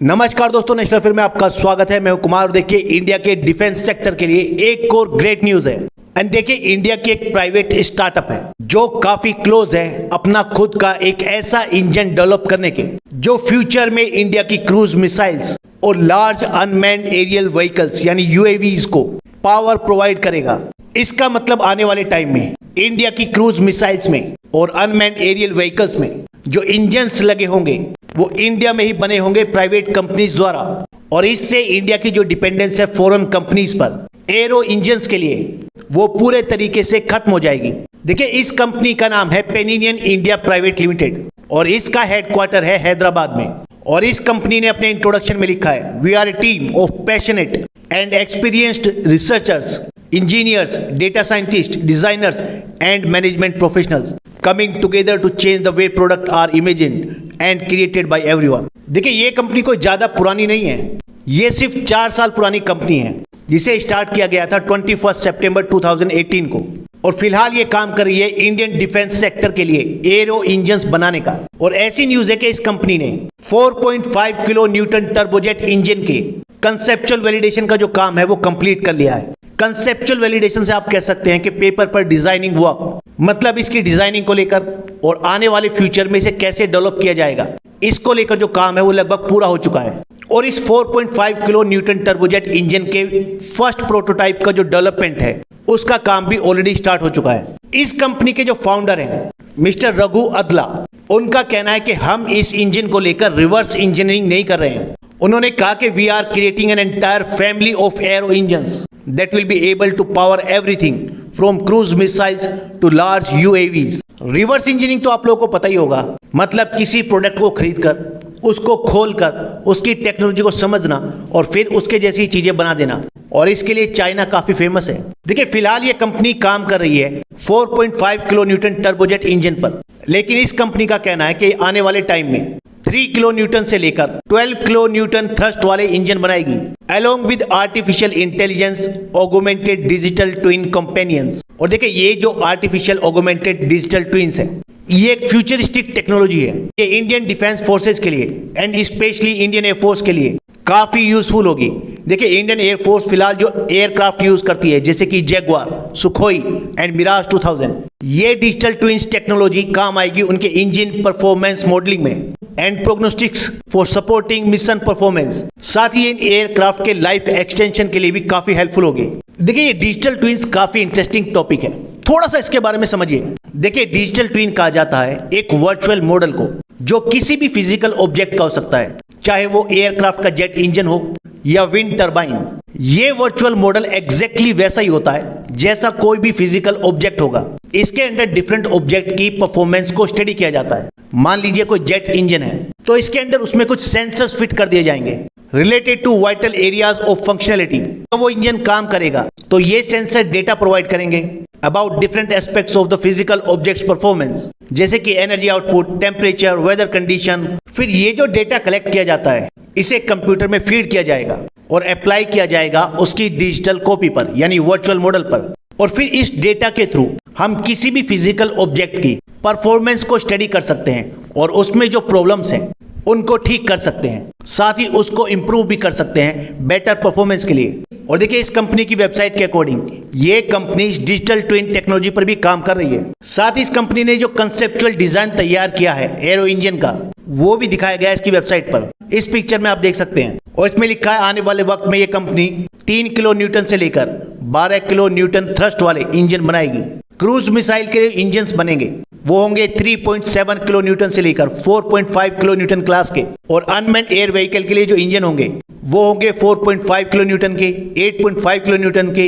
नमस्कार दोस्तों, national film में आपका स्वागत है। मैं हूं कुमार और देखिए इंडिया के डिफेंस सेक्टर के लिए एक और ग्रेट न्यूज है। एंड देखिए इंडिया की एक प्राइवेट स्टार्टअप है जो काफी क्लोज है अपना खुद का एक ऐसा इंजन डेवलप करने के जो फ्यूचर में इंडिया की क्रूज मिसाइल्स और लार्ज अनमैन्ड एरियल व्हीकल्स यानी यूएवीज को पावर प्रोवाइड करेगा। इसका मतलब आने वाले टाइम में इंडिया की क्रूज मिसाइल्स में और अनमैन्ड एरियल व्हीकल्स में जो इंजन्स लगे होंगे वो इंडिया में ही बने होंगे प्राइवेट कंपनीज द्वारा, और इससे इंडिया की जो डिपेंडेंस है फॉरेन कंपनीज पर एरो इंजन्स के लिए वो पूरे तरीके से खत्म हो जाएगी। देखिए इस कंपनी का नाम है पेनिनियन इंडिया प्राइवेट लिमिटेड और इसका हेडक्वार्टर है हैदराबाद में। और इस कंपनी ने अपने इंट्रोडक्शन में लिखा है, we are a team of passionate and experienced researchers, engineers, data scientist, designers and management professionals coming together to change the way products are imagined and created by everyone। देखिए ये company कोई ज़्यादा पुरानी नहीं है, ये सिर्फ 4 साल पुरानी कंपनी है जिसे स्टार्ट किया गया था 21 सितंबर 2018 को, और फिलहाल ये काम कर रही है इंडियन डिफेंस सेक्टर के लिए एरो इंजन्स बनाने का। और ऐसी न्यूज है कि इस कंपनी ने 4.5 किलो न्यूटन टर्बोजेट इंजन के कंसेप्चुअल वैलिडेशन का जो काम है वो कंप्लीट कर लिया है। कंसेप्चुअल वैलिडेशन से आप कह सकते हैं कि पेपर पर डिजाइनिंग वर्क, मतलब इसकी डिजाइनिंग को लेकर और आने वाले फ्यूचर में इसे कैसे डेवलप किया जाएगा इसको लेकर जो काम है वो लगभग पूरा हो चुका है। और इस 4.5 किलो न्यूटन टर्बोजेट इंजन के फर्स्ट प्रोटोटाइप का जो डेवलपमेंट है उसका काम भी ऑलरेडी स्टार्ट हो चुका है। इस कंपनी के जो फाउंडर हैं मिस्टर रघु अदला, उनका कहना है कि हम इस इंजन को लेकर रिवर्स इंजीनियरिंग नहीं कर रहे हैं। उन्होंने कहा कि we are creating an entire family of aero engines that will be able to power everything from cruise missiles to large UAVs। Reverse engineering तो आप लोगों को पता ही होगा, मतलब किसी प्रोडक्ट को खरीदकर उसको खोलकर उसकी टेक्नोलॉजी को समझना और फिर उसके जैसी चीजें बना देना, और इसके लिए चाइना काफी फेमस है। देखिए फिलहाल ये कंपनी काम कर रही है 4.5 किलो न्यूटन टर्बोजेट इंजन पर, लेकिन इस कंपनी का कहना है कि आने वाले टाइम में 3 किलो न्यूटन से लेकर 12 किलो न्यूटन थ्रस्ट वाले इंजन बनाएगी, along with artificial intelligence augmented digital twin companions. और देखिए ये जो आर्टिफिशियल ऑगमेंटेड डिजिटल ट्विन्स है ये एक फ्यूचरिस्टिक टेक्नोलॉजी है। ये इंडियन डिफेंस फोर्सेस के लिए एंड स्पेशली इंडियन एयरफोर्स के लिए काफी यूजफुल होगी। देखिए इंडियन एयरफोर्स फिलहाल जो एयरक्राफ्ट यूज करती है जैसे कि जैगुआर, सुखोई एंड मिराज 2000, ये डिजिटल ट्विन्स टेक्नोलॉजी काम आएगी उनके इंजन परफॉर्मेंस मॉडलिंग में and prognostics for supporting mission performance. साथ ही इन एयरक्राफ्ट के लाइफ एक्सटेंशन के लिए भी काफी हेल्पफुल होगी। देखिए ये डिजिटल ट्विन्स काफी इंटरेस्टिंग टॉपिक है, थोड़ा सा इसके बारे में समझिए। देखिए डिजिटल ट्विन कहा जाता है एक वर्चुअल मॉडल को जो किसी भी फिजिकल ऑब्जेक्ट का हो सकता है, चाहे वो एयरक्राफ्ट का जेट इंजन हो या विंड टरबाइन। ये वर्चुअल मॉडल एग्जैक्टली वैसा ही होता है जैसा कोई भी फिजिकल ऑब्जेक्ट होगा। इसके अंदर डिफरेंट ऑब्जेक्ट की परफॉर्मेंस को स्टडी किया जाता है। मान लीजिए कोई जेट इंजन है तो इसके अंदर उसमें कुछ सेंसर्स फिट कर दिए जाएंगे related to vital areas of functionality. तो वो इंजन काम करेगा तो ये सेंसर डेटा प्रोवाइड करेंगे about different aspects of the physical objects performance, जैसे कि energy output, temperature, weather condition. फिर ये जो डेटा कलेक्ट किया जाता है इसे कंप्यूटर में फीड किया जाएगा और अप्लाई किया जाएगा उसकी डिजिटल कॉपी पर यानी वर्चुअल मॉडल पर। और फिर इस डेटा के थ्रू हम किसी भी फिजिकल ऑब्जेक्ट की परफॉर्मेंस को स्टडी कर सकते हैं और उसमें जो प्रॉब्लम्स हैं उनको ठीक कर सकते हैं, साथ ही उसको इंप्रूव भी कर सकते हैं बेटर परफॉर्मेंस के लिए। और देखिए इस कंपनी की वेबसाइट के अकॉर्डिंग ये कंपनी डिजिटल ट्विन टेक्नोलॉजी पर भी काम कर रही है। साथ ही इस कंपनी ने जो कंसेप्चुअल डिजाइन तैयार किया है एरो इंजन का वो भी दिखाया गया है इसकी वेबसाइट पर। इस पिक्चर में आप देख सकते हैं और इसमें लिखा है आने वाले वक्त में ये कंपनी 3 किलो न्यूटन से लेकर 12 किलो न्यूटन थ्रस्ट वाले इंजन बनाएगी। क्रूज मिसाइल के लिए इंजन्स बनेंगे वो होंगे 3.7 किलो न्यूटन से लेकर 4.5 किलो न्यूटन क्लास के, और अनमैन्ड एयर व्हीकल के लिए जो इंजन होंगे वो होंगे 4.5 किलो न्यूटन के, 8.5 किलो न्यूटन के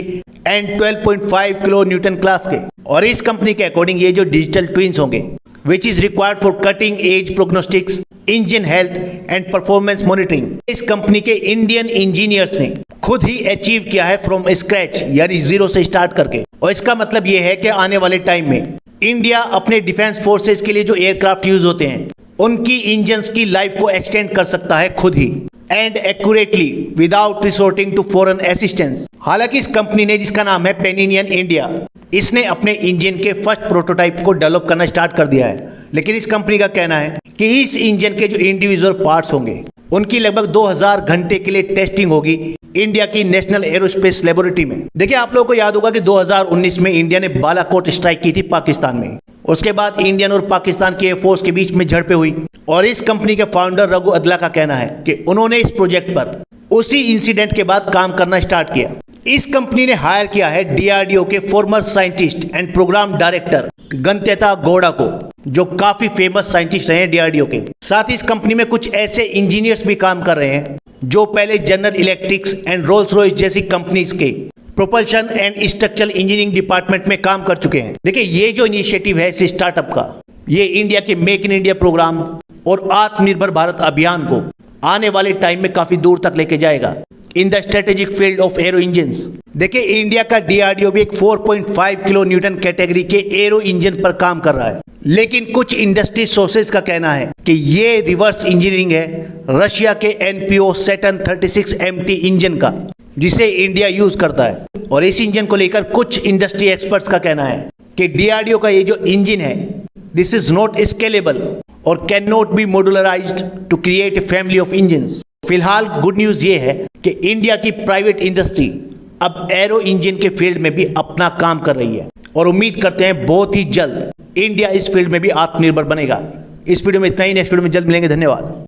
एंड 12.5 किलो न्यूटन क्लास के। और इस कंपनी के अकॉर्डिंग ये जो डिजिटल ट्विन्स होंगे which is required for cutting edge prognostics, engine health and performance monitoring, इस कंपनी के इंडियन इंजीनियर्स ने खुद ही अचीव किया है फ्रॉम स्क्रैच यानी जीरो से स्टार्ट करके। और इसका मतलब ये है कि आने वाले टाइम में इंडिया अपने डिफेंस फोर्सेस के लिए जो एयरक्राफ्ट यूज होते हैं उनकी इंजन्स की लाइफ को एक्सटेंड कर सकता है खुद ही and accurately without resorting to foreign assistance. हालांकि इस कंपनी ने जिसका नाम है पेनिनियन इंडिया, इसने अपने इंजन के फर्स्ट प्रोटोटाइप को डेवलप करना स्टार्ट कर दिया है, लेकिन इस कंपनी का कहना है कि इस इंजन के जो इंडिविजुअल पार्ट्स होंगे उनकी लगभग 2000 घंटे के लिए टेस्टिंग होगी इंडिया की नेशनल एरोस्पेस लेबोरेटरी में। देखिए, आप लोगों को याद होगा कि 2019 में इंडिया ने बालाकोट स्ट्राइक की थी पाकिस्तान में। उसके बाद इंडियन और पाकिस्तान की एयरफोर्स के बीच में झड़पें हुई और इस कंपनी के फाउंडर रघु अदला का कहना है कि उन्होंने इस प्रोजेक्ट पर उसी इंसिडेंट के बाद काम करना स्टार्ट किया। इस कंपनी ने हायर किया है डीआरडीओ के former scientist and program director गंत्यता गौड़ा को, जो काफी फेमस साइंटिस्ट रहे हैं डीआरडीओ के। साथ ही इस कंपनी में कुछ ऐसे इंजीनियर्स भी काम कर रहे हैं जो पहले general electrics and Rolls Royce जैसी कंपनीज के propulsion and structural engineering department में काम कर चुके हैं। देखिए, ये जो इनिशिएटिव है इस स्टार्टअप का, ये इंडिया के मेक इन इंडिया प्रोग्राम और आत्मनिर्भर भारत अभियान को आने वाले टाइम में काफी दूर तक लेके जाएगा in the strategic field of arrow engine. देखिए, इंडिया का डीआरडीओ भी एक 4.5 किलो न्यूटन कैटेगरी के एरो इंजन पर काम कर रहा है, लेकिन कुछ इंडस्ट्री सोर्सेज का कहना है कि ये रिवर्स इंजीनियरिंग है रशिया के एनपीओ सैटर्न 36 MT इंजन का, जिसे इंडिया यूज करता है। और इस इंजन को लेकर कुछ इंडस्ट्री एक्सपर्ट्स का कहना है कि डीआरडीओ का ये जो इंजन है, दिस इज नॉट स्केलेबल और can not be modularized to create a family of engines. फिलहाल गुड न्यूज ये है कि इंडिया की प्राइवेट इंडस्ट्री अब एरो इंजन के फील्ड में भी अपना काम कर रही है और उम्मीद करते हैं बहुत ही जल्द इंडिया इस फील्ड में भी आत्मनिर्भर बनेगा। इस वीडियो में इतना ही, नेक्स्ट वीडियो में जल्द मिलेंगे। धन्यवाद।